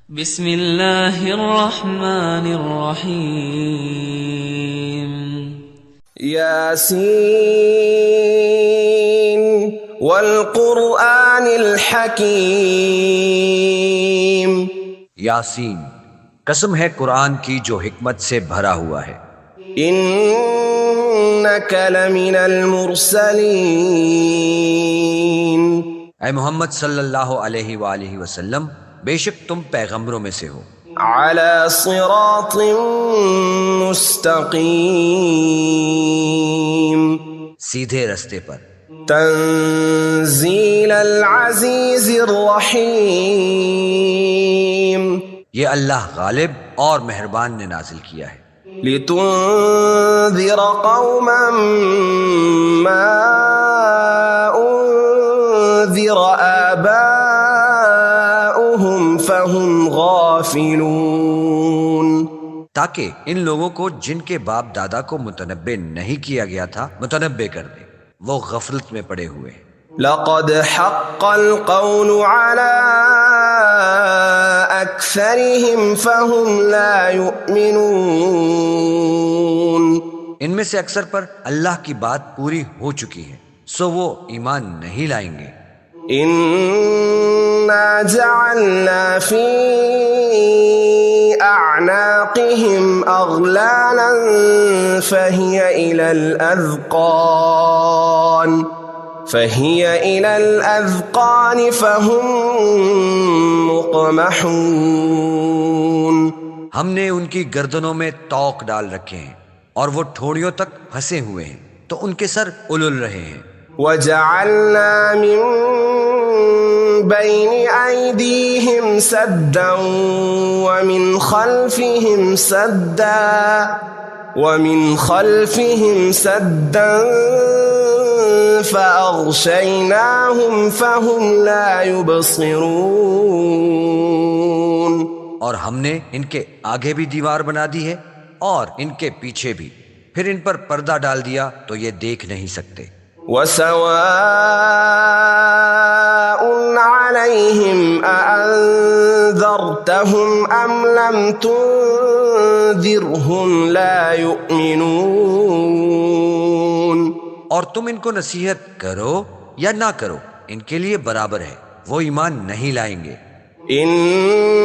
بسم اللہ الرحمن الرحیم یاسین والقرآن الحکیم۔ یاسین، قسم ہے قرآن کی جو حکمت سے بھرا ہوا ہے۔ انک لمن المرسلین۔ اے محمد صلی اللہ علیہ وآلہ وسلم، بے شک تم پیغمبروں میں سے ہو۔ علی صراط مستقیم۔ سیدھے رستے پر۔ تنزیل العزیز الرحیم۔ یہ اللہ غالب اور مہربان نے نازل کیا ہے۔ لتنذر قوما ما انذر آباؤهم فهم غافلون۔ تاکہ ان لوگوں کو جن کے باپ دادا کو متنبع نہیں کیا گیا تھا متنبع کر دے، وہ غفلت میں پڑے ہوئے ہیں۔ لقد حق القول على اکثرهم فهم لا يؤمنون۔ ان میں سے اکثر پر اللہ کی بات پوری ہو چکی ہے، سو وہ ایمان نہیں لائیں گے۔ انا جعلنا في اعناقهم اغلالا فهي الى الاذقان فهم مقمحون۔ ہم نے ان کی گردنوں میں طوق ڈال رکھے ہیں اور وہ ٹھوڑیوں تک پھنسے ہوئے ہیں، تو ان کے سر الل رہے ہیں۔ وجعلنا من بين أيديهم سدا ومن خلفهم سدا فأغشيناهم فهم لا يبصرون۔ اور ہم نے ان کے آگے بھی دیوار بنا دی ہے اور ان کے پیچھے بھی، پھر ان پر پردہ ڈال دیا تو یہ دیکھ نہیں سکتے۔ وسواء عليهم أأنذرتهم أم لم تنذرهم لا يؤمنون۔ اور تم ان کو نصیحت کرو یا نہ کرو، ان کے لیے برابر ہے، وہ ایمان نہیں لائیں گے۔ انما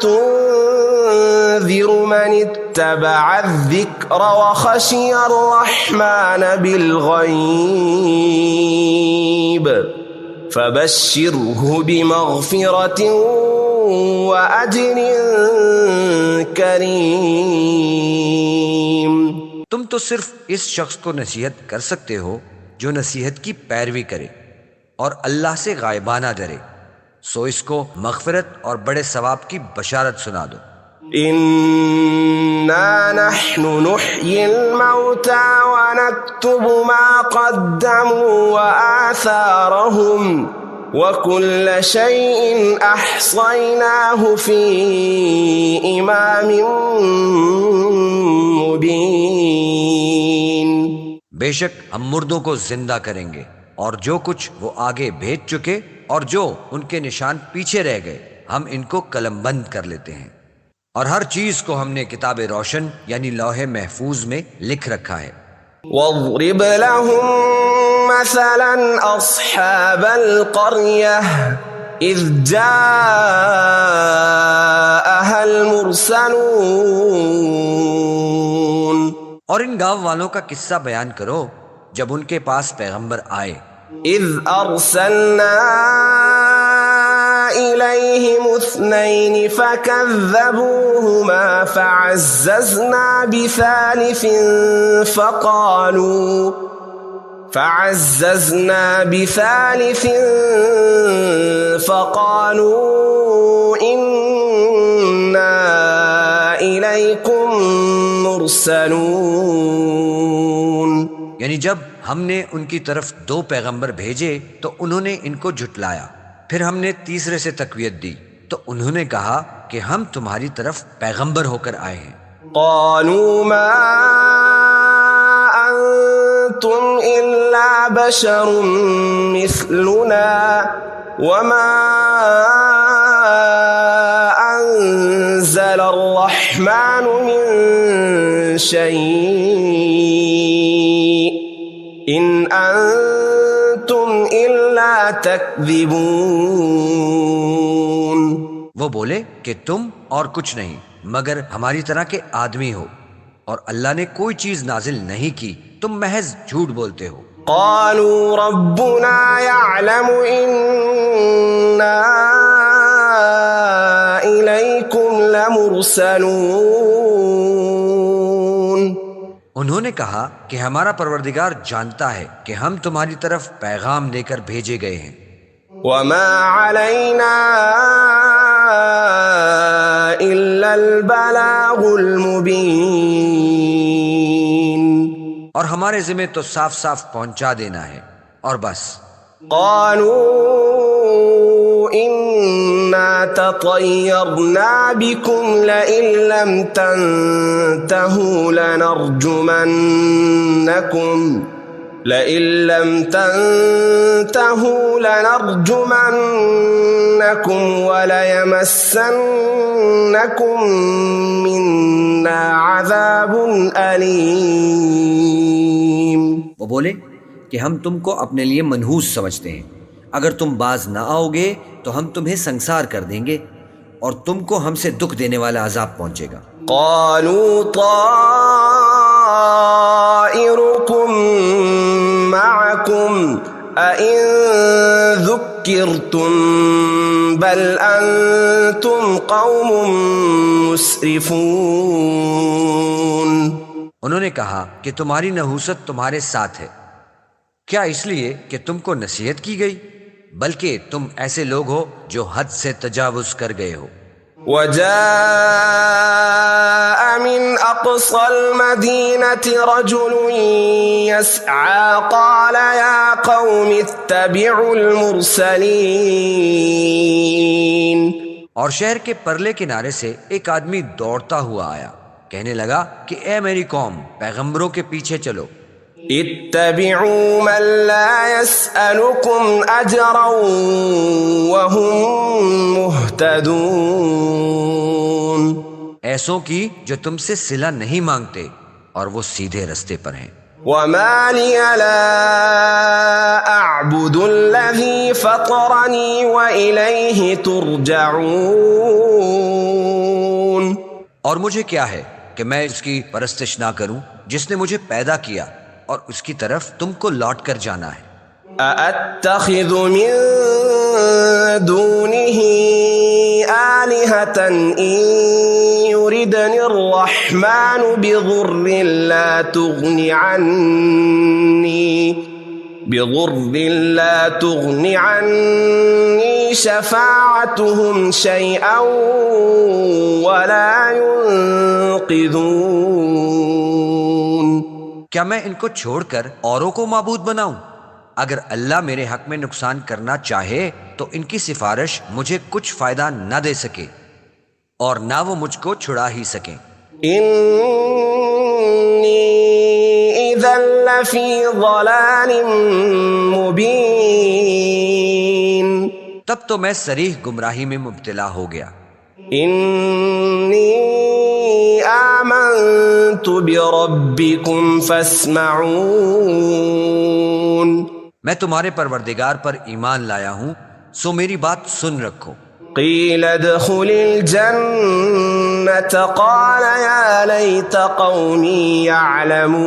تنذر من اتبع الذکر وخشی الرحمن بالغیب فبشرہ بمغفرۃ واجر کریم۔ تم تو صرف اس شخص کو نصیحت کر سکتے ہو جو نصیحت کی پیروی کرے اور اللہ سے غائبانہ ڈرے، سو اس کو مغفرت اور بڑے ثواب کی بشارت سنا دو۔ انا نحن نحيي الموتى ونكتب ما قدموا وآثارهم وكل شيء احصيناه في امام مبين۔ بے شک ہم مردوں کو زندہ کریں گے، اور جو کچھ وہ آگے بھیج چکے اور جو ان کے نشان پیچھے رہ گئے ہم ان کو قلم بند کر لیتے ہیں، اور ہر چیز کو ہم نے کتاب روشن یعنی لوح محفوظ میں لکھ رکھا ہے۔ واضرب لهم مثلا اصحاب القرية اذ جاءها المرسلون۔ اور ان گاؤں والوں کا قصہ بیان کرو جب ان کے پاس پیغمبر آئے۔ اذ ارسلنا إليهم 2 فكذبوهما فعززنا بثالث فقالوا إنا إليكم مرسلون۔ یعنی جب ہم نے ان کی طرف 2 پیغمبر بھیجے تو انہوں نے ان کو جھٹلایا، پھر ہم نے تیسرے سے تقویت دی تو انہوں نے کہا کہ ہم تمہاری طرف پیغمبر ہو کر آئے ہیں۔ قالوا ما انتم الا بشر مثلنا وما شيء إن أنتم إلا تكذبون. وہ بولے کہ تم اور کچھ نہیں مگر ہماری طرح کے آدمی ہو، اور اللہ نے کوئی چیز نازل نہیں کی، تم محض جھوٹ بولتے ہو. قالوا ربنا يعلم إنا إليكم لمرسلون. انہوں نے کہا کہ ہمارا پروردگار جانتا ہے کہ ہم تمہاری طرف پیغام لے کر بھیجے گئے ہیں. وما علينا إلا البلاغ المبين. اور ہمارے ذمہ تو صاف صاف پہنچا دینا ہے اور بس. قالوا إنا تطيرنا بكم لئن لم تنتهوا لنرجمنكم وليمسنكم منا عذاب أليم. وہ بولے کہ ہم تم کو اپنے لیے منحوس سمجھتے ہیں، اگر تم باز نہ آؤ گے تو ہم تمہیں سنسار کر دیں گے اور تم کو ہم سے دکھ دینے والا عذاب پہنچے گا. قالوا طائركم معكم أئن ذكرتم بل أنتم قوم مسرفون. انہوں نے کہا کہ تمہاری نحوست تمہارے ساتھ ہے، کیا اس لیے کہ تم کو نصیحت کی گئی؟ بلکہ تم ایسے لوگ ہو جو حد سے تجاوز کر گئے ہو. وجاء من أقصى المدينة رجل يسعى قال يا قوم اتبعوا المرسلين. اور شہر کے پرلے کنارے سے ایک آدمی دوڑتا ہوا آیا، کہنے لگا کہ اے میری قوم، پیغمبروں کے پیچھے چلو. اتبعوا من لا يسألكم أجرا وهم مهتدون. ایسوں کی جو تم سے صلہ نہیں مانگتے اور وہ سیدھے رستے پر ہیں. وما لي لا أعبد الذي فطرني وإليه ترجعون. اور مجھے کیا ہے کہ میں اس کی پرستش نہ کروں جس نے مجھے پیدا کیا اور اس کی طرف تم کو لوٹ کر جانا ہے. أأتخذ من دونه آلهة إن يردني الرحمن بضر لا تغن عني شفاعتهم شيئا ولا ينقذون. کیا میں ان کو چھوڑ کر اوروں کو معبود بناؤں؟ اگر اللہ میرے حق میں نقصان کرنا چاہے تو ان کی سفارش مجھے کچھ فائدہ نہ دے سکے اور نہ وہ مجھ کو چھڑا ہی سکیں. إني إذا لفي ضلال مبين. تب تو میں صریح گمراہی میں مبتلا ہو گیا. إني آمنت بربكم فاسمعون. میں تمہارے پروردگار پر ایمان لایا ہوں، سو میری بات سن رکھو. قيل ادخل الجنة قال يا ليت قومي يعلمون.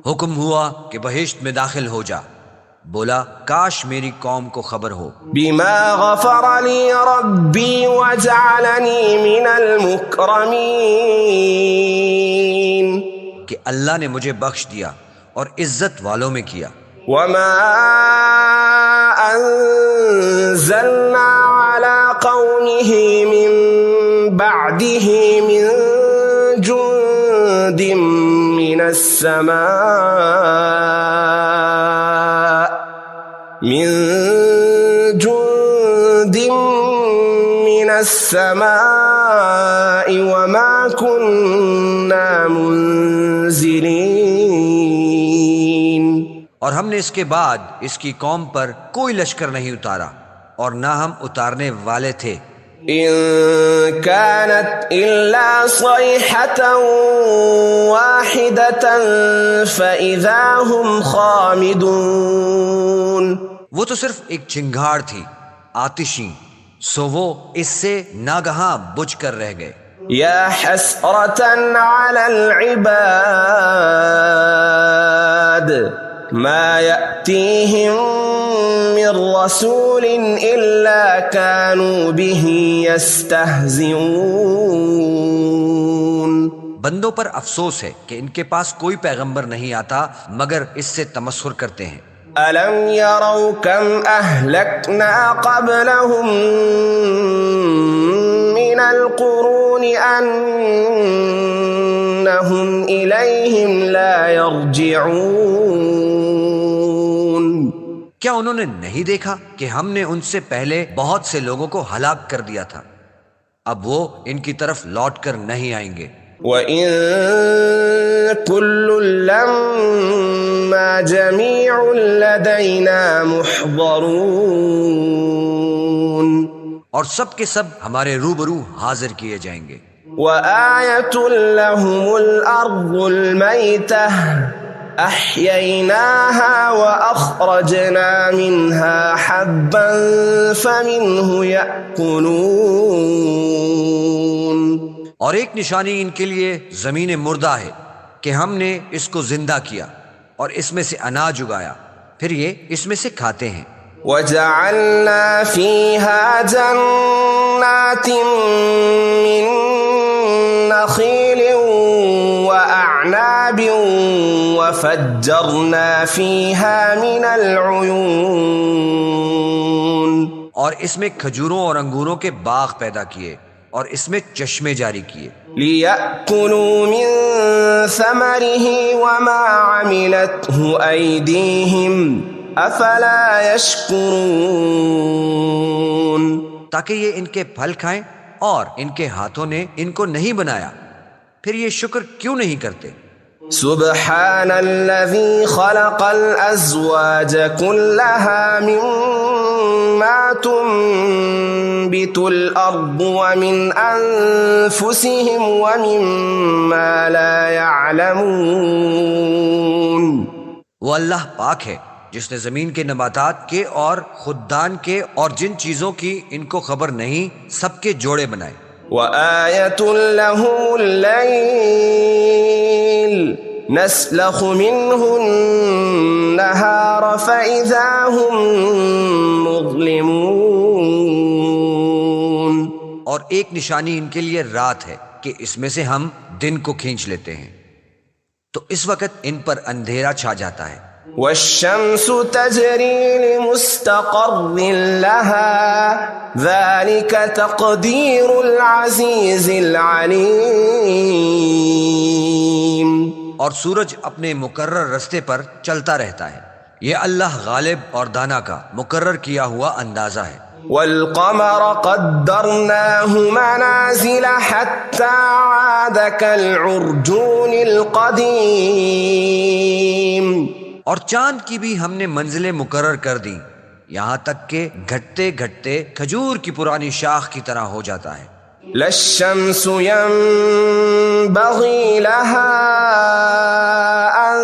حکم ہوا کہ بہشت میں داخل ہو جا، بولا کاش میری قوم کو خبر ہو. بما غفر لي ربي وجعلني من المكرمين. کہ اللہ نے مجھے بخش دیا اور عزت والوں میں کیا. وما أنزلنا على قومه من بعده من جند من السماء وما كنا منزلين. اور ہم نے اس کے بعد اس کی قوم پر کوئی لشکر نہیں اتارا اور نہ ہم اتارنے والے تھے. إن كانت إلا صيحة واحدة فإذا هم خامدون. وہ تو صرف ایک چنگھاڑ تھی آتشی، سو وہ اس سے ناگہاں بجھ کر رہ گئے. يا حسرة على العباد ما يأتيهم من رسول إلا كانوا به يستهزئون. بندوں پر افسوس ہے کہ ان کے پاس کوئی پیغمبر نہیں آتا مگر اس سے تمسخر کرتے ہیں. ألم يروا كم أهلكنا قبلهم من القرون أنهم إليهم لا يرجعون. کیا انہوں نے نہیں دیکھا کہ ہم نے ان سے پہلے بہت سے لوگوں کو ہلاک کر دیا تھا، اب وہ ان کی طرف لوٹ کر نہیں آئیں گے. وَإِن كُلٌّ لَّمَّا جَمِيعٌ لَّدَيْنَا مُحْضَرُونَ. اور سب کے سب ہمارے روبرو حاضر کیے جائیں گے. وَآيَةٌ لَّهُمُ الْأَرْضُ الْمَيْتَةُ أَحْيَيْنَاهَا وَأَخْرَجْنَا مِنْهَا حَبًّا فَمِنْهُ يَأْكُلُونَ. اور ایک نشانی ان کے لیے زمین مردہ ہے کہ ہم نے اس کو زندہ کیا اور اس میں سے اناج اگایا، پھر یہ اس میں سے کھاتے ہیں. وَجَعَلْنَا فِيهَا جَنَّاتٍ مِّن نَخِيلٍ وَأَعْنَابٍ وَفَجَّرْنَا فِيهَا مِنَ الْعُيُونِ. اور اس میں کھجوروں اور انگوروں کے باغ پیدا کیے اور اس میں چشمے جاری کیے. لِيَأْكُلُوا مِن ثَمَرِهِ وَمَا عَمِلَتْهُ أَيْدِيهِمْ أَفَلَا يَشْكُرُونَ. تاکہ یہ ان کے پھل کھائیں اور ان کے ہاتھوں نے ان کو نہیں بنایا، پھر یہ شکر کیوں نہیں کرتے؟ سبحان الذي خلق الأزواج كلها مما تنبت الأرض ومن أنفسهم ومما لا يعلمون. وہ اللہ پاک ہے جس نے زمین کے نباتات کے اور خوددان کے اور جن چیزوں کی ان کو خبر نہیں سب کے جوڑے بنائے. وآية لهم الليل نسلخ منه النهار فإذا هم مظلمون. اور ایک نشانی ان کے لیے رات ہے کہ اس میں سے ہم دن کو کھینچ لیتے ہیں تو اس وقت ان پر اندھیرا چھا جاتا ہے. والشمس تجري لمستقر لها ذلك تقدير العزيز العليم. اور سورج اپنے مقرر رستے پر چلتا رہتا ہے، یہ اللہ غالب اور دانا کا مقرر کیا ہوا اندازہ ہے. والقمر قدرناه منازل حتى عاد كالعرجون القديم. اور چاند کی بھی ہم نے منزلیں مقرر کر دی یہاں تک کہ گھٹتے گھٹتے کھجور کی پرانی شاخ کی طرح ہو جاتا ہے. لا الشمس ينبغي لها أن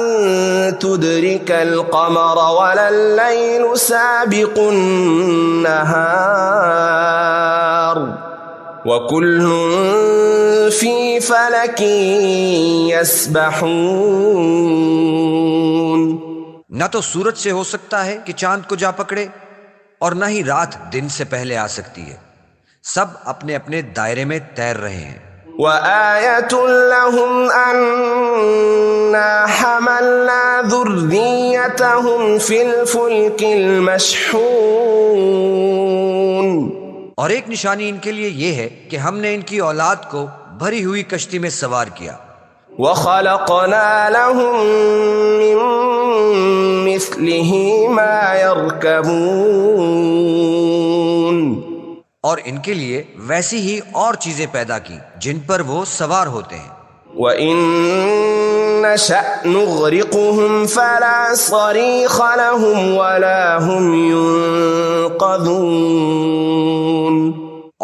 تدرك القمر ولا الليل سابق النهار وكل في فلك يسبحون. نہ تو سورج سے ہو سکتا ہے کہ چاند کو جا پکڑے اور نہ ہی رات دن سے پہلے آ سکتی ہے، سب اپنے اپنے دائرے میں تیر رہے ہیں. وآية لهم أنا حملنا ذريتهم في الفلك المشحون. اور ایک نشانی ان کے لیے یہ ہے کہ ہم نے ان کی اولاد کو بھری ہوئی کشتی میں سوار کیا. وخلقنا لهم من مثله ما يركبون. اور ان کے لیے ویسی ہی اور چیزیں پیدا کی جن پر وہ سوار ہوتے ہیں. وَإِن نَّشَأْ نُغْرِقْهُمْ فَلَا صَرِيخَ لَهُمْ وَلَا هُمْ يُنقَذُونَ.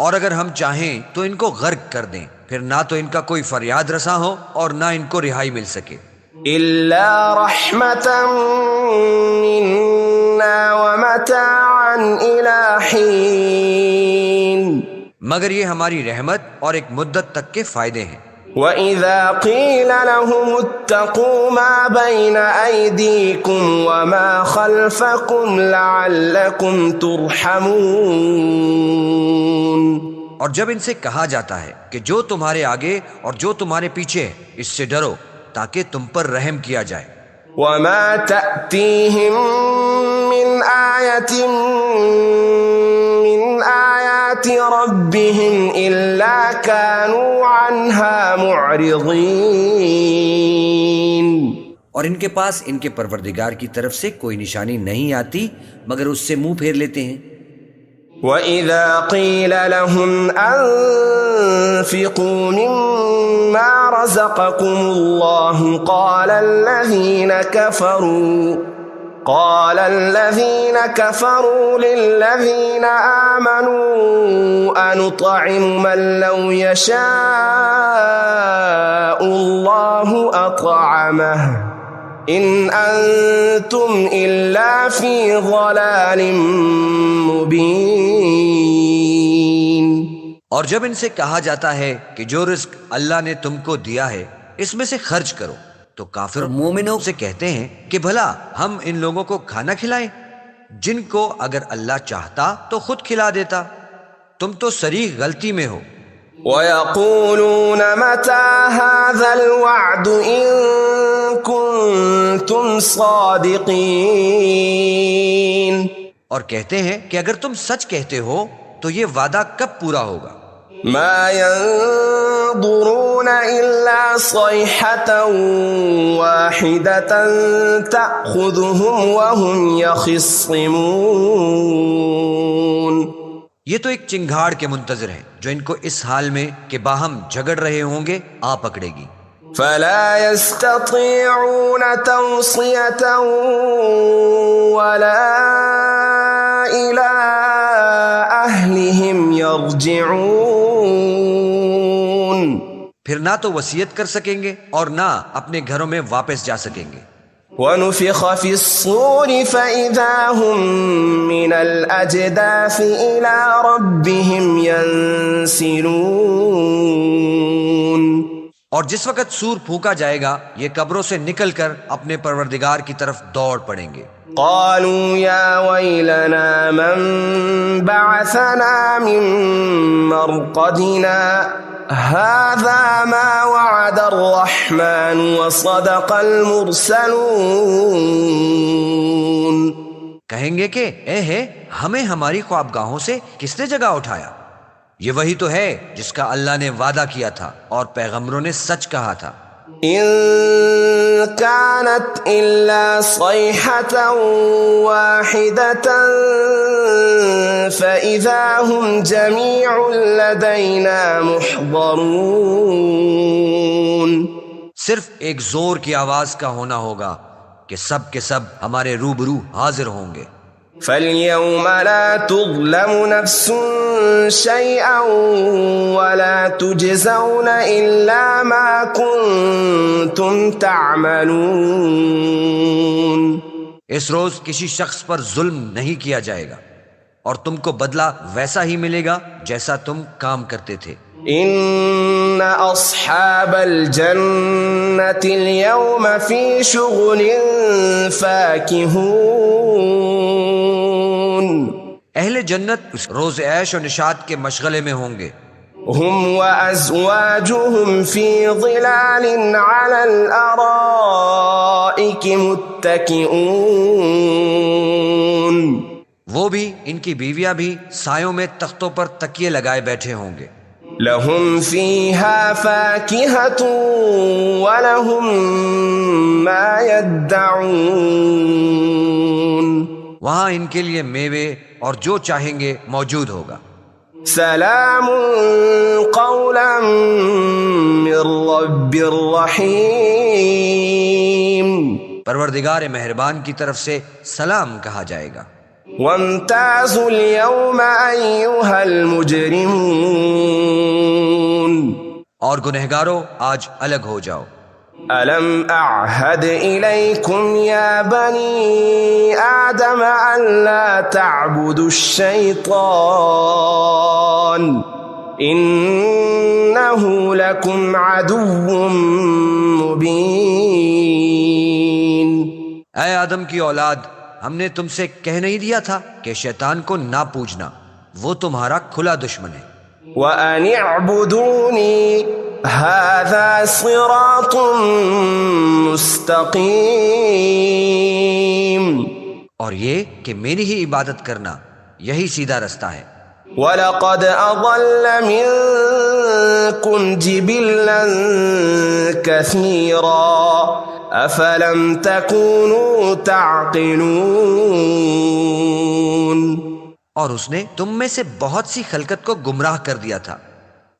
اور اگر ہم چاہیں تو ان کو غرق کر دیں، پھر نہ تو ان کا کوئی فریاد رساں ہو اور نہ ان کو رہائی مل سکے۔ إلا رحمة منا ومتاعا إلى حين مگر یہ ہماری رحمت اور ایک مدت تک کے فائدے ہیں۔ وَإِذَا قِيلَ لَهُمُ اتَّقُوا مَا بَيْنَ أَيْدِيكُمْ وَمَا خَلْفَكُمْ لَعَلَّكُمْ تُرْحَمُونَ، اور جب ان سے کہا جاتا ہے کہ جو تمہارے آگے اور جو تمہارے پیچھے ہے اس سے ڈرو تاکہ تم پر رحم کیا جائے۔ وَمَا تَأْتِيهِم مِّنْ آيَةٍ مِّنْ آيَاتِ رَبِّهِمْ إِلَّا كَانُوا عَنْهَا مُعْرِضِينَ، اور ان کے پاس ان کے پروردگار کی طرف سے کوئی نشانی نہیں آتی مگر اس سے منہ پھیر لیتے ہیں۔ وَإِذَا قِيلَ لَهُمْ أَنفِقُوا مِمَّا رَزَقَكُمُ اللَّهُ قَالَ الَّذِينَ كَفَرُوا لِلَّذِينَ آمَنُوا أَنُطْعِمُ مَن لَّوْ يَشَاءُ اللَّهُ أَطْعَمَهُ إِنْ أَنتُمْ إِلَّا فِي ضَلَالٍ مُبِينٍ۔ اور جب ان سے کہا جاتا ہے کہ جو رزق اللہ نے تم کو دیا ہے اس میں سے خرچ کرو، تو کافر مومنوں سے کہتے ہیں کہ بھلا ہم ان لوگوں کو کھانا کھلائیں جن کو اگر اللہ چاہتا تو خود کھلا دیتا، تم تو صریح غلطی میں ہو۔ وَيَقُولُونَ مَتَى هَذَا الْوَعْدُ إِن كُنتُمْ صَادِقِينَ، اور کہتے ہیں کہ اگر تم سچ کہتے ہو تو یہ وعدہ کب پورا ہوگا؟ مَا يَنظُرُونَ إِلَّا صَيْحَةً وَاحِدَةً تَأْخُذُهُمْ وَهُمْ يَخِصِّمُونَ، یہ تو ایک چنگھاڑ کے منتظر ہیں جو ان کو اس حال میں کہ باہم جھگڑ رہے ہوں گے آ پکڑے گی۔ فَلَا يَسْتَطِيعُونَ تَوْصِيَةً وَلَا إِلَىٰ أَهْلِهِمْ يَرْجِعُونَ، پھر نہ تو وصیت کر سکیں گے اور نہ اپنے گھروں میں واپس جا سکیں گے۔ وَنُفِخَ فِي الصُّورِ فَإِذَا هُم مِّنَ الْأَجْدَاثِ إِلَىٰ رَبِّهِمْ يَنسِلُونَ، اور جس وقت سور پھونکا جائے گا یہ قبروں سے نکل کر اپنے پروردگار کی طرف دوڑ پڑیں گے۔ قالوا يا ويلنا من بعثنا من مرقدنا هذا ما وعد الرحمن وصدق المرسلون، کہیں گے کہ اے ہے ہمیں ہماری خوابگاہوں سے کس نے جگہ اٹھایا، یہ وہی تو ہے جس کا اللہ نے وعدہ کیا تھا اور پیغمبروں نے سچ کہا تھا۔ إن كانت إلا صيحة واحدة فإذا هم جميع لدينا محضرون، صرف ایک زور کی آواز کا ہونا ہوگا کہ سب کے سب ہمارے روبرو حاضر ہوں گے۔ فَالْيَوْمَ لَا تُظْلَمُ نَفْسٌ شَيْئًا وَلَا تُجْزَوْنَ إِلَّا مَا كُنتُمْ تَعْمَلُونَ، اس روز کسی شخص پر ظلم نہیں کیا جائے گا اور تم کو بدلہ ویسا ہی ملے گا جیسا تم کام کرتے تھے۔ إِنَّ أَصْحَابَ الْجَنَّةِ الْيَوْمَ فِي شُغُلٍ فَاكِهُونَ، اہل جنت اس روز عیش و نشاط کے مشغلے میں ہوں گے۔ هُمْ وَأَزْوَاجُهُمْ فِي ظِلَالٍ عَلَى الْأَرَائِكِ مُتَّكِئُونَ، وہ بھی ان کی بیویاں بھی سایوں میں تختوں پر تکیے لگائے بیٹھے ہوں گے۔ لَهُمْ فِيهَا فَاكِهَةٌ وَلَهُمْ مَا يَدَّعُونَ، وہاں ان کے لیے میوے اور جو چاہیں گے موجود ہوگا۔ سلام قولا من رب الرحیم، پروردگار مہربان کی طرف سے سلام کہا جائے گا۔ وامتازوا اليوم أيها المجرمون اور گنہگارو آج الگ ہو جاؤ. ألم أعهد إليكم يا بني آدم ألا تعبدوا الشيطان إنه لكم عدو مبين. اے آدم کی اولاد، ہم نے تم سے کہہ نہیں دیا تھا کہ شیطان کو نہ پوجنا، وہ تمہارا کھلا دشمن ہے. وَأَنِ اعْبُدُونِي هَذَا صِرَاطٌ مُسْتَقِيمٌ. اور یہ کہ میری ہی عبادت کرنا یہی سیدھا رستہ ہے. وَلَقَدْ أَضَلَّ مِنكُمْ جِبِلًّا كَثِيرًا أَفَلَمْ تَكُونُوا تَعْقِلُونَ. اور اس نے تم میں سے بہت سی خلقت کو گمراہ کر دیا تھا،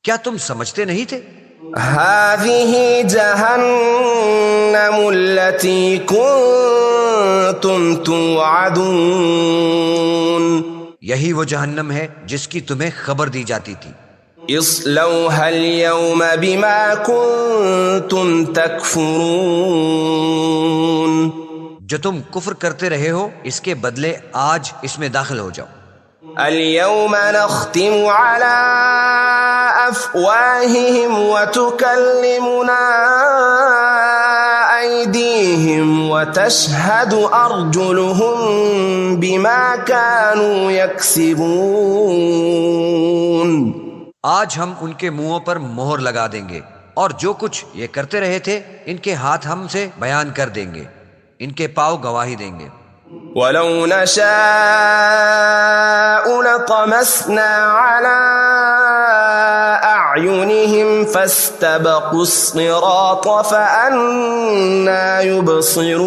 کیا تم سمجھتے نہیں تھے؟ هذه جهنم التي كنتم توعدون. یہی وہ جہنم ہے جس کی تمہیں خبر دی جاتی تھی. اصلوها اليوم بما كنتم تكفرون. جو تم کفر کرتے رہے ہو اس کے بدلے آج اس میں داخل ہو جاؤ. اليوم نختم على أفواههم وتكلمنا أيديهم وتشهد أرجلهم بما كانوا يكسبون. آج ہم ان کے منہوں پر مہر لگا دیں گے اور جو کچھ یہ کرتے رہے تھے ان کے ہاتھ ہم سے بیان کر دیں گے، ان کے پاؤں گواہی دیں گے. وَلَوْ نَشَاءُ لَطَمَسْنَا عَلَىٰ أَعْيُنِهِمْ فَاسْتَبَقُوا الصِّرَاطَ فَأَنَّىٰ يُبْصِرُونَ.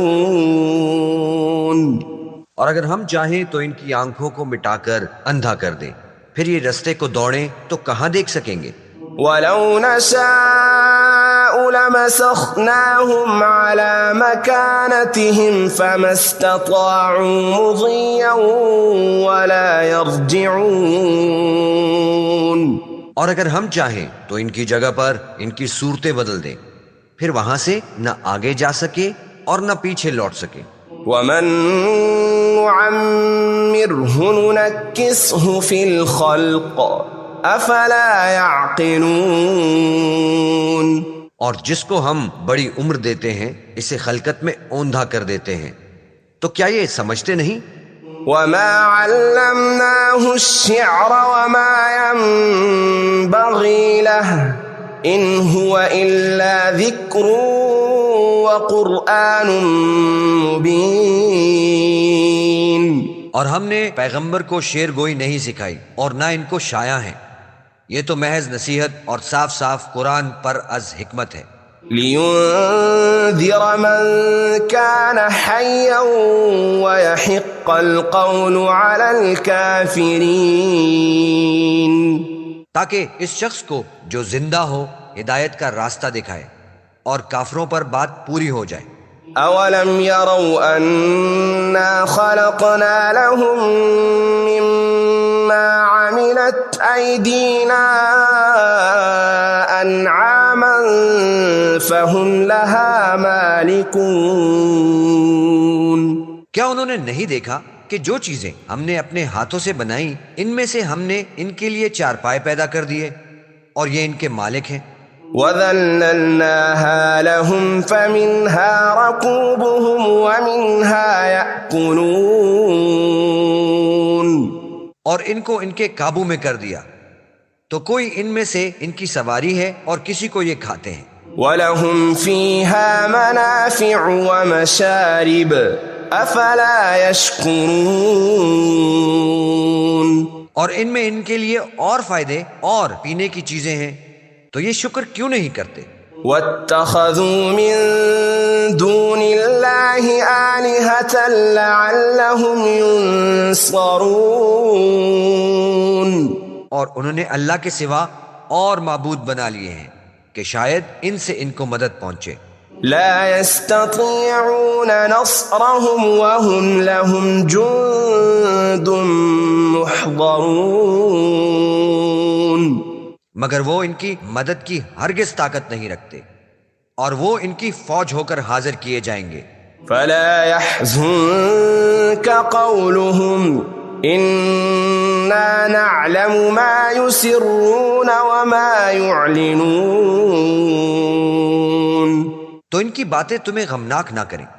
اور اگر ہم چاہیں تو ان کی آنکھوں کو مٹا کر اندھا کر دیں، پھر یہ رستے کو دوڑیں تو کہاں دیکھ سکیں گے. وَلَوْ نَشَاءُ لَمَسَخْنَاهُمْ عَلَىٰ مَكَانَتِهِمْ فَمَا اسْتَطَاعُوا مُضِيًّا وَلَا يَرْجِعُونَ. اور اگر ہم چاہیں تو ان کی جگہ پر ان کی صورتیں بدل دیں، پھر وہاں سے نہ آگے جا سکے اور نہ پیچھے لوٹ سکے. وَمَن نُّعَمِّرْهُ نُنَكِّسْهُ فِي الْخَلْقِ أَفَلَا يَعْقِلُونَ. اور جس کو ہم بڑی عمر دیتے ہیں اسے خلقت میں اوندھا کر دیتے ہیں، تو کیا یہ سمجھتے نہیں؟ وَمَا عَلَّمْنَاهُ الشِّعْرَ وَمَا يَنبَغِي لَهُ إِنْ هُوَ إِلَّا ذِكْرٌ وَقُرْآنٌ مُبِينٌ. اور ہم نے پیغمبر کو شعر گوئی نہیں سکھائی اور نہ ان کو شایع ہیں، یہ تو محض نصیحت اور صاف صاف قرآن پر از حکمت ہے. لِيُنذِرَ مَن كَانَ حَيًّا وَيَحِقَّ الْقَوْلُ عَلَى الْكَافِرِينَ. تاکہ اس شخص کو جو زندہ ہو ہدایت کا راستہ دکھائے اور کافروں پر بات پوری ہو جائے. أَوَلَمْ يَرَوْا أَنَّا خَلَقْنَا لَهُم مِّمَّا عَمِلَتْ أَيْدِينَا أَنْعَامًا فَهُمْ لَهَا مَالِكُونَ. کیا انہوں نے نہیں دیکھا کہ جو چیزیں ہم نے اپنے ہاتھوں سے بنائیں ان میں سے ہم نے ان کے لیے چارپائے پیدا کر دیے اور یہ ان کے مالک ہیں. وَذَلَّلْنَاهَا لَهُمْ فَمِنْهَا رَكُوبُهُمْ وَمِنْهَا يَأْكُلُونَ. اور ان کو ان کے قابو میں کر دیا، تو کوئی ان میں سے ان کی سواری ہے اور کسی کو یہ کھاتے ہیں. وَلَهُمْ فِيهَا مَنَافِعُ وَمَشَارِبُ أَفَلَا يَشْكُرُونَ. اور ان میں ان کے لیے اور فائدے اور پینے کی چیزیں ہیں، تو یہ شکر کیوں نہیں کرتے؟ وَاتَّخَذُوا مِن دُونِ اللَّهِ آلِهَةً لَعَلَّهُمْ يُنصَرُونَ. اور انہوں نے اللہ کے سوا اور معبود بنا لیے ہیں کہ شاید ان سے ان کو مدد پہنچے. لا يستطيعون نصرهم وهم لهم جند محضرون، مگر وہ ان کی مدد کی ہرگز طاقت نہیں رکھتے اور وہ ان کی فوج ہو کر حاضر کیے جائیں گے۔ فلا يحزنك قولهم إنا نعلم ما يسرون وما يعلنون، تو ان کی باتیں تمہیں غمناک نہ کریں،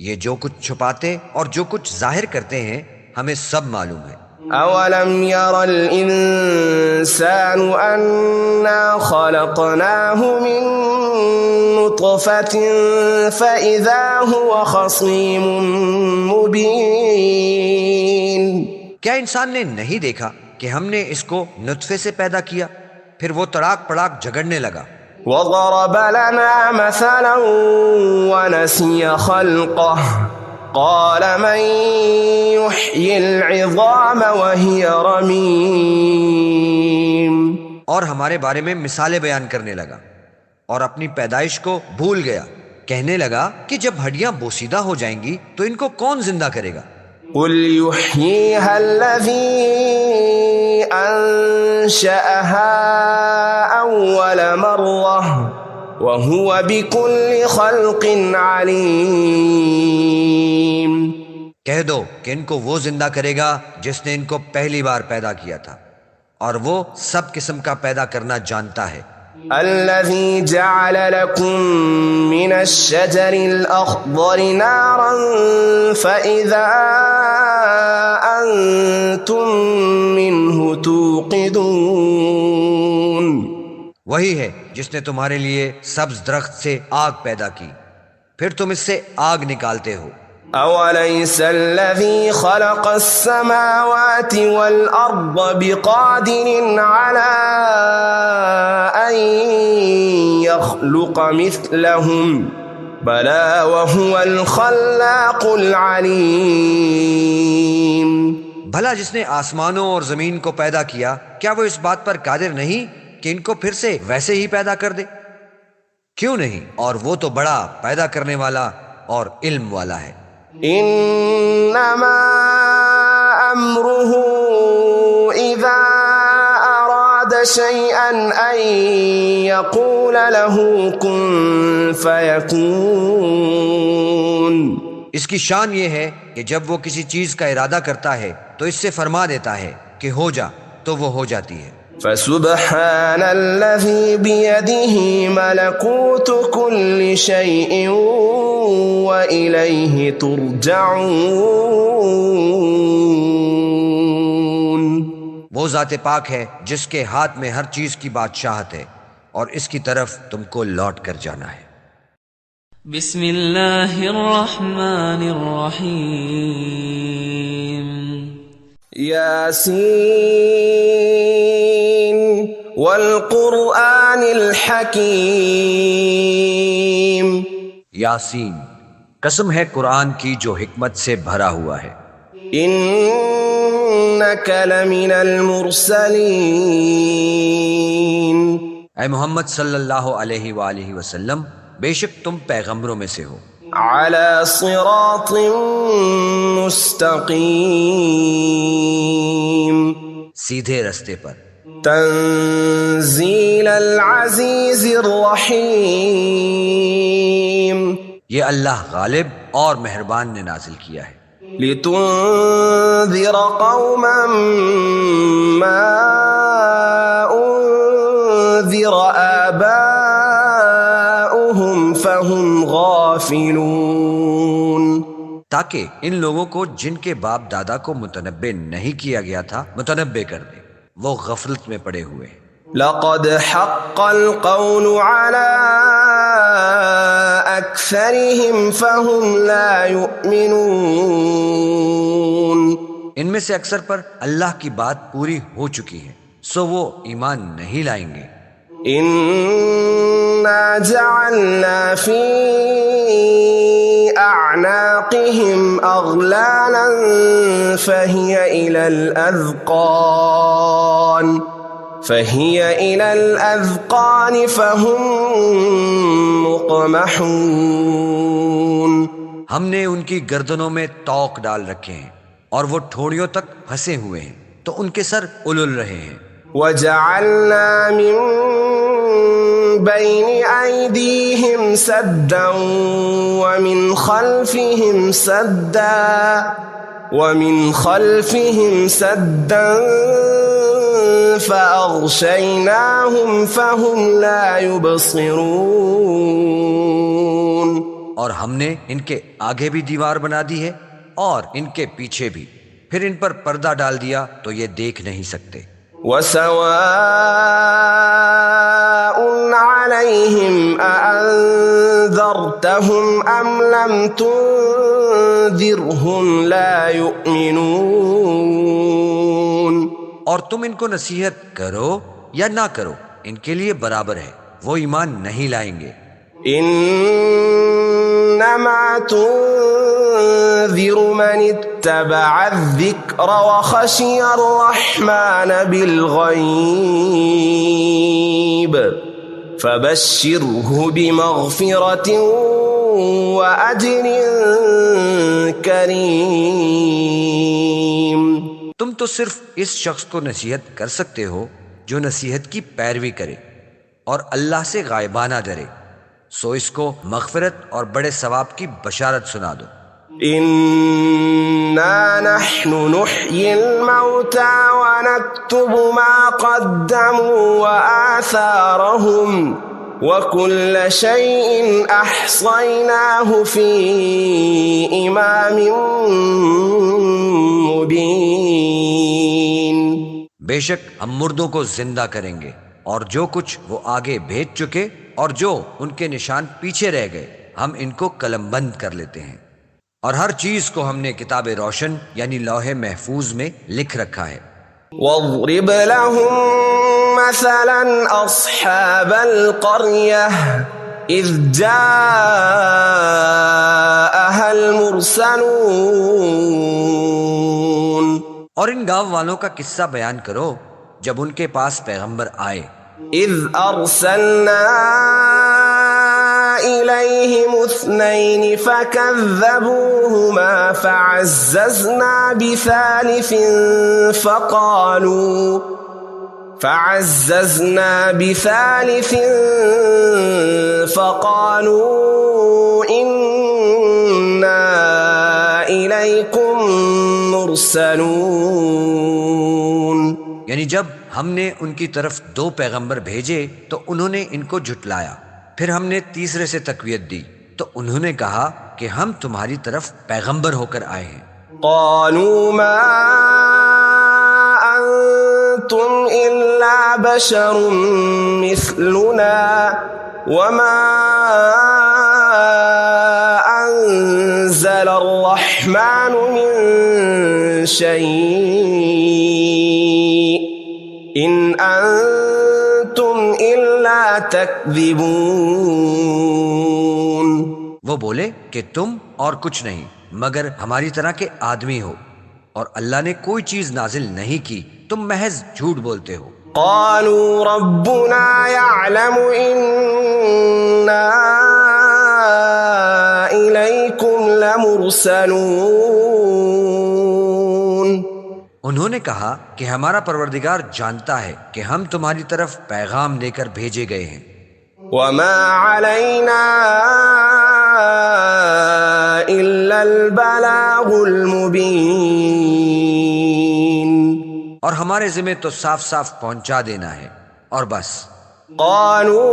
یہ جو کچھ چھپاتے اور جو کچھ ظاہر کرتے ہیں ہمیں سب معلوم ہے۔ أولم ير الإنسان أنا خلقناه من نطفة فإذا هو خصيم مبين، کیا انسان نے نہیں دیکھا کہ ہم نے اس کو نطفے سے پیدا کیا پھر وہ تڑاک پڑاک جھگڑنے لگا۔ وضرب لنا مثلا ونسي خلقه قال من يحيي العظام وهي رميم، اور ہمارے بارے میں مثالیں بیان کرنے لگا اور اپنی پیدائش کو بھول گیا، کہنے لگا کہ جب ہڈیاں بوسیدہ ہو جائیں گی تو ان کو کون زندہ کرے گا؟ قل يحييها الذي أنشأها أول مرة وهو بكل خلق عليم، کہہ دو کہ ان کو وہ زندہ کرے گا جس نے ان کو پہلی بار پیدا کیا تھا اور وہ سب قسم کا پیدا کرنا جانتا ہے۔ الذي جعل لكم من الشجر الأخضر نارا فإذا أنتم منه توقدون، وہی ہے جس نے تمہارے لیے سبز درخت سے آگ پیدا کی پھر تم اس سے آگ نکالتے ہو۔ أوليس الذي خلق السماوات والأرض بقادر على أن يخلق مثلهم بلى وهو الخلاق العليم، بھلا جس نے آسمانوں اور زمین کو پیدا کیا کیا وہ اس بات پر قادر نہیں کہ ان کو پھر سے ویسے ہی پیدا کر دے؟ کیوں نہیں، اور وہ تو بڑا پیدا کرنے والا اور علم والا ہے۔ انما امره اذا اراد شيئا ان يقول له كن فيكون، اس کی شان یہ ہے کہ جب وہ کسی چیز کا ارادہ کرتا ہے تو اس سے فرما دیتا ہے کہ ہو جا تو وہ ہو جاتی ہے۔ فسبحان الذي بيده ملكوت كل شيء وإليه ترجعون، وہ ذات پاک ہے جس کے ہاتھ میں ہر چیز کی بادشاہت ہے اور اس کی طرف تم کو لوٹ کر جانا ہے۔ بسم اللہ الرحمن الرحیم، یاسین والقرآن الحکیم، یاسین، قسم ہے قرآن کی جو حکمت سے بھرا ہوا ہے۔ انک لمن المرسلین، اے محمد صلی اللہ علیہ وآلہ وسلم بے شک تم پیغمبروں میں سے ہو، علی صراط مستقیم، سیدھے رستے پر۔ تنزیل العزیز الرحیم، یہ اللہ غالب اور مہربان نے نازل کیا ہے۔ لتنذر قوما ما انذر آباؤهم فهم غافلون، تاکہ ان لوگوں کو جن کے باپ دادا کو متنبع نہیں کیا گیا تھا متنبع کر دے، وہ غفلت میں پڑے ہوئے ہیں۔ لقد حق القول على أكثرهم فهم لا يؤمنون، ان میں سے اکثر پر اللہ کی بات پوری ہو چکی ہے سو وہ ایمان نہیں لائیں گے۔ إنا جعلنا في أعناقهم أغلالا فهي إلى الأذقان فهي إلى الأذقان فهم مقمحون. ہم نے ان کی گردنوں میں توق ڈال رکھے ہیں اور وہ ٹھوڑیوں تک پھنسے ہوئے ہیں تو ان کے سر الل رہے ہیں. وجعلنا من بين أيديهم سدا ومن خلفهم سدا فأغشيناهم فهم لا يبصرون. اور ہم نے ان کے آگے بھی دیوار بنا دی ہے اور ان کے پیچھے بھی، پھر ان پر پردہ ڈال دیا تو یہ دیکھ نہیں سکتے. وسواء عليهم أأنذرتهم أم لم تنذرهم لا يؤمنون. اور تم ان کو نصیحت کرو یا نہ کرو، ان کے لیے برابر ہے، وہ ایمان نہیں لائیں گے. انما تنذر من اتبع الذکر وخشی الرحمن بالغیب فبشره بمغفرة وأجر کریم. تم تو صرف اس شخص کو نصیحت کر سکتے ہو جو نصیحت کی پیروی کرے اور اللہ سے غائبانہ ڈرے، سو اس کو مغفرت اور بڑے ثواب کی بشارت سنا دو. انا نحن نحيي الموتى ونكتب ما قدموا وآثارهم وكل شيء احصيناه في امام مبين. بے شک ہم مردوں کو زندہ کریں گے اور جو کچھ وہ آگے بھیج چکے اور جو ان کے نشان پیچھے رہ گئے ہم ان کو قلم بند کر لیتے ہیں، اور ہر چیز کو ہم نے کتاب روشن یعنی لوح محفوظ میں لکھ رکھا ہے. واضرب لهم مثلا اصحاب القرية اذ جاءها المرسلون. اور ان گاؤں والوں کا قصہ بیان کرو جب ان کے پاس پیغمبر آئے. اذ ارسلنا إليهم 2 فكذبوهما فعززنا بثالث فقالوا إنا إليكم مرسلون. یعنی جب ہم نے ان کی طرف 2 پیغمبر بھیجے تو انہوں نے ان کو جھٹلایا، پھر ہم نے تیسرے سے تقویت دی تو انہوں نے کہا کہ ہم تمہاری طرف پیغمبر ہو کر آئے ہیں. قالوا ما انتم الا بشر مثلنا وما انزل الرحمن من شيء ان انتم الا تکذبون. وہ بولے کہ تم اور کچھ نہیں مگر ہماری طرح کے آدمی ہو، اور اللہ نے کوئی چیز نازل نہیں کی، تم محض جھوٹ بولتے ہو. قالوا ربنا يعلم إنا إليكم لمرسلون. انہوں نے کہا کہ ہمارا پروردگار جانتا ہے کہ ہم تمہاری طرف پیغام لے کر بھیجے گئے ہیں. وما علينا إلا البلاغ المبين. اور ہمارے ذمہ تو صاف صاف پہنچا دینا ہے اور بس. قالوا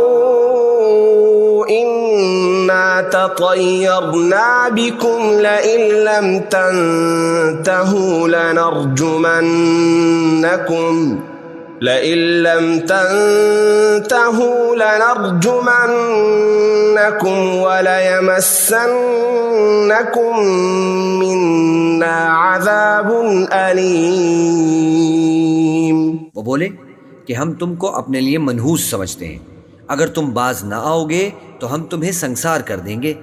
إنا تطيرنا بكم لئن لم تنتهوا لنرجمنكم وليمسنكم منا عذاب أليم. وہ بولے کہ ہم تم کو اپنے لیے منحوس سمجھتے ہیں، اگر تم باز نہ آؤ گے تو ہم تمہیں سنسار کر دیں گے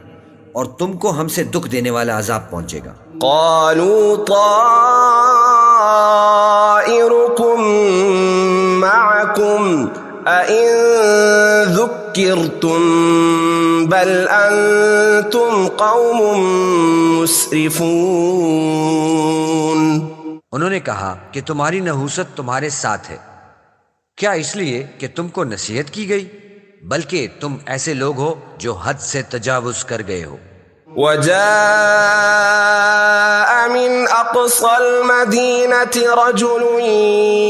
اور تم کو ہم سے دکھ دینے والا عذاب پہنچے گا. قالوا طائركم معكم أئن ذكرتم بل أنتم قوم مسرفون۔ انہوں نے کہا کہ تمہاری نحوست تمہارے ساتھ ہے، کیا اس لیے کہ تم کو نصیحت کی گئی؟ بلکہ تم ایسے لوگ ہو جو حد سے تجاوز کر گئے ہو۔ وجاء من أقصى المدينة رجل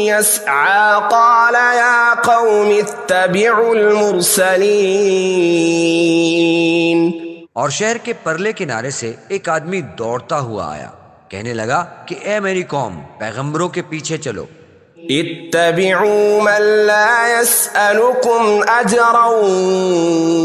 يسعى قال يا قوم اتبعوا المرسلين۔ اور شہر کے پرلے کنارے سے ایک آدمی دوڑتا ہوا آیا، کہنے لگا کہ اے میری قوم، پیغمبروں کے پیچھے چلو۔ اتبعوا من لا يسألكم أجرا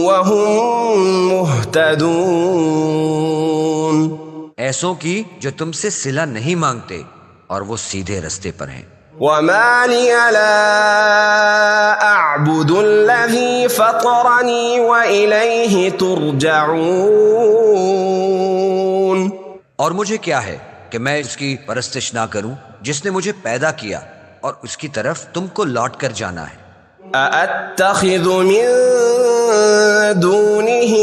وهم مهتدون۔ ایسوں کی جو تم سے صلہ نہیں مانگتے اور وہ سیدھے رستے پر ہیں۔ وما لي لا أعبد الذي فطرني وإليه ترجعون۔ اور مجھے کیا ہے کہ میں اس کی پرستش نہ کروں جس نے مجھے پیدا کیا اور اس کی طرف تم کو لوٹ کر جانا ہے۔ أأتخذ من دونه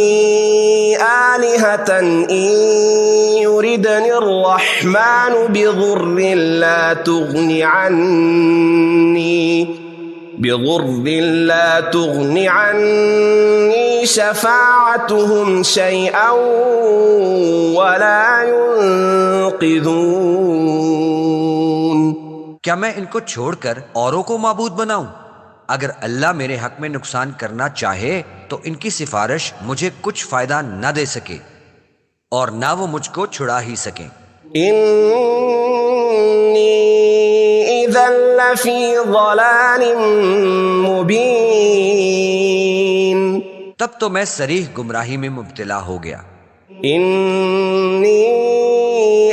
آلهة إن يردني الرحمن بضر لا تغن عني شفاعتهم شيئا ولا ينقذون۔ کیا میں ان کو چھوڑ کر اوروں کو معبود بناؤں؟ اگر اللہ میرے حق میں نقصان کرنا چاہے تو ان کی سفارش مجھے کچھ فائدہ نہ دے سکے اور نہ وہ مجھ کو چھڑا ہی سکیں۔ إني إذا لفي ضلال مبين۔ تب تو میں صریح گمراہی میں مبتلا ہو گیا۔ إني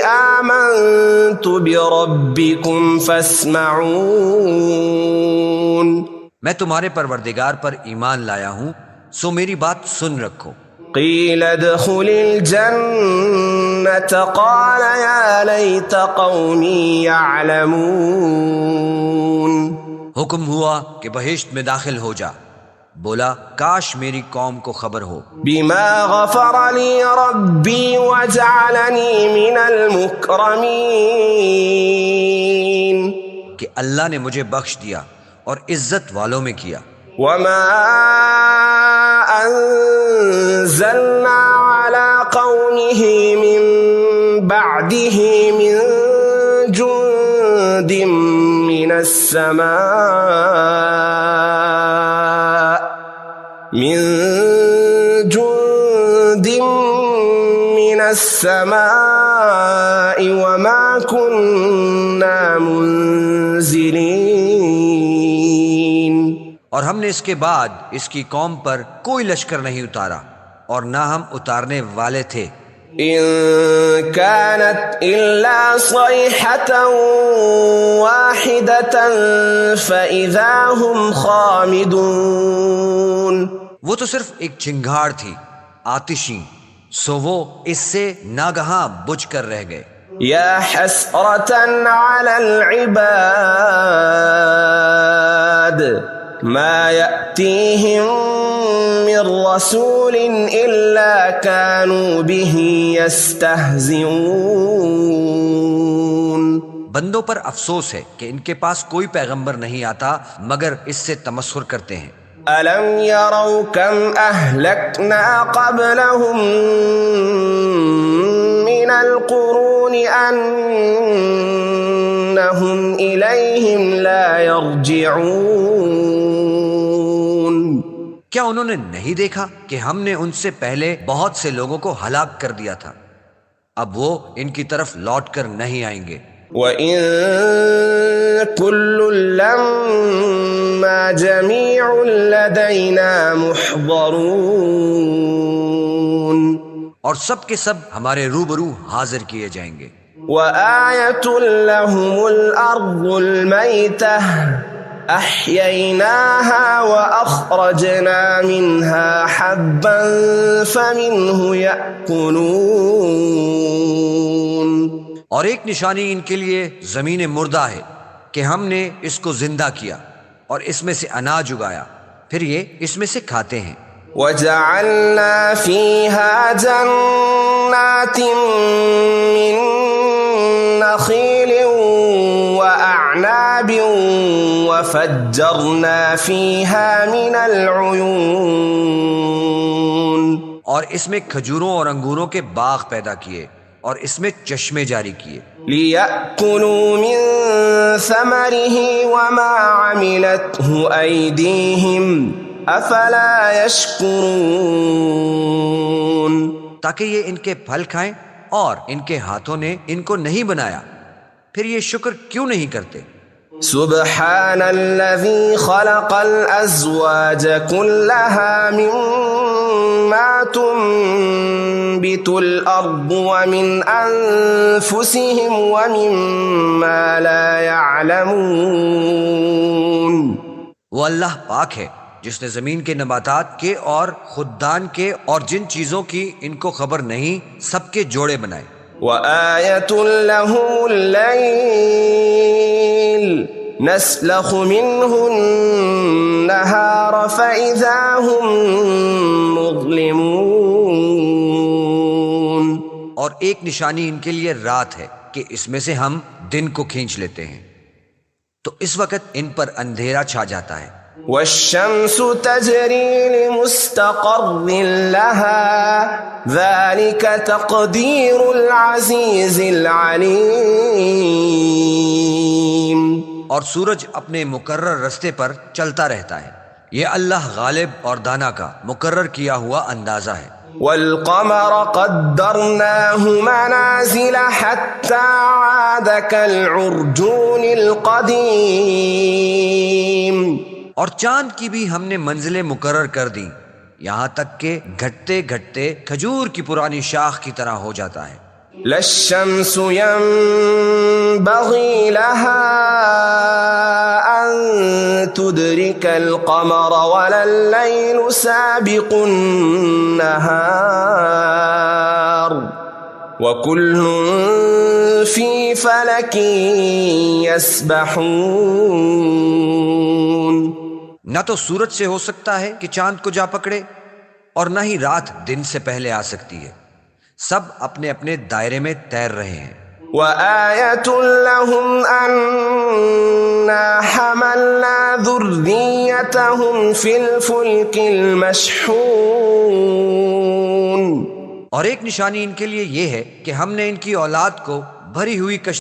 آمنت بربكم فاسمعون۔ میں تمہارے پروردگار پر ایمان لایا ہوں، سو میری بات سن رکھو۔ قيل ادخل الجنة قال يا ليت قومي يعلمون۔ حکم ہوا کہ بہشت میں داخل ہو جا، بولا کاش میری قوم کو خبر ہو۔ بما غفر لي ربي وجعلني من المكرمين۔ کہ اللہ نے مجھے بخش دیا اور عزت والوں میں کیا۔ وما أنزلنا على قومه من بعده من جند من السماء وما كنا منزلين۔ اور ہم نے اس کے بعد اس کی قوم پر کوئی لشکر نہیں اتارا اور نہ ہم اتارنے والے تھے۔ إن كانت إلا صيحة واحدة فإذا هم خامدون۔ وہ تو صرف ایک چنگھاڑ تھی آتشی، سو وہ اس سے ناگہاں بجھ کر رہ گئے۔ يا حسرة على العباد ما يأتيهم من رسول إلا كانوا به يستهزئون۔ بندوں پر افسوس ہے کہ ان کے پاس کوئی پیغمبر نہیں آتا مگر اس سے تمسخر کرتے ہیں۔ ألم يروا كم أهلكنا قبلهم من القرون أنهم إليهم لا يرجعون۔ کیا انہوں نے نہیں دیکھا کہ ہم نے ان سے پہلے بہت سے لوگوں کو ہلاک کر دیا تھا، اب وہ ان کی طرف لوٹ کر نہیں آئیں گے۔ وَإِن كُلٌّ لَّمَّا جَمِيعٌ لَّدَيْنَا مُحْضَرُونَ۔ اور سب کے سب ہمارے روبرو حاضر کیے جائیں گے۔ وَآيَةٌ لَّهُمُ الْأَرْضُ الْمَيْتَةُ أَحْيَيْنَاهَا وَأَخْرَجْنَا مِنْهَا حَبًّا فَمِنْهُ يَأْكُلُونَ۔ اور ایک نشانی ان کے لیے زمین مردہ ہے کہ ہم نے اس کو زندہ کیا اور اس میں سے اناج اگایا، پھر یہ اس میں سے کھاتے ہیں۔ وَجَعَلْنَا فِيهَا جَنَّاتٍ مِّن نَخِيلٍ وَأَعْنَابٍ وَفَجَّرْنَا فِيهَا مِنَ الْعُيُونِ، اور اس میں کھجوروں اور انگوروں کے باغ پیدا کیے اور اس میں چشمے جاری کیے، لِيَأْكُلُوا مِن ثَمَرِهِ وَمَا عَمِلَتْهُ أَيْدِيهِمْ أَفَلَا يَشْكُرُونَ، تاکہ یہ ان کے پھل کھائیں، اور ان کے ہاتھوں نے ان کو نہیں بنایا، پھر یہ شکر کیوں نہیں کرتے؟ سبحان الذي خلق الأزواج كلها مما تنبت الأرض ومن أنفسهم ومما لا يعلمون، وہ اللہ پاک ہے جس نے زمین کے نباتات کے اور خوددان کے اور جن چیزوں کی ان کو خبر نہیں سب کے جوڑے بنائے۔ وآية لهم الليل نسلخ منه النهار فإذا هم مظلمون، اور ایک نشانی ان کے لیے رات ہے کہ اس میں سے ہم دن کو کھینچ لیتے ہیں، تو اس وقت ان پر اندھیرا چھا جاتا ہے۔ والشمس تجري لمستقر لها ذلك تقدير العزيز العليم، اور سورج اپنے مقرر رستے پر چلتا رہتا ہے، یہ اللہ غالب اور دانا کا مقرر کیا ہوا اندازہ ہے۔ والقمر قدرناه منازل حتى عاد كالعرجون القديم، اور چاند کی بھی ہم نے منزلیں مقرر کر دیں، یہاں تک کہ گھٹتے گھٹتے کھجور کی پرانی شاخ کی طرح ہو جاتا ہے۔ لا الشمس ينبغي لها أن تدرك القمر ولا الليل سابق النهار وكل في فلك يسبحون، نہ تو سورج سے ہو سکتا ہے کہ چاند کو جا پکڑے، اور نہ ہی رات دن سے پہلے آ سکتی ہے، سب اپنے اپنے دائرے میں تیر رہے ہیں۔ وآية لهم أنا حملنا ذريتهم في الفلك المشحون، اور ایک نشانی ان کے لیے یہ ہے کہ ہم نے ان کی اولاد کو بھری ہوئی کشتی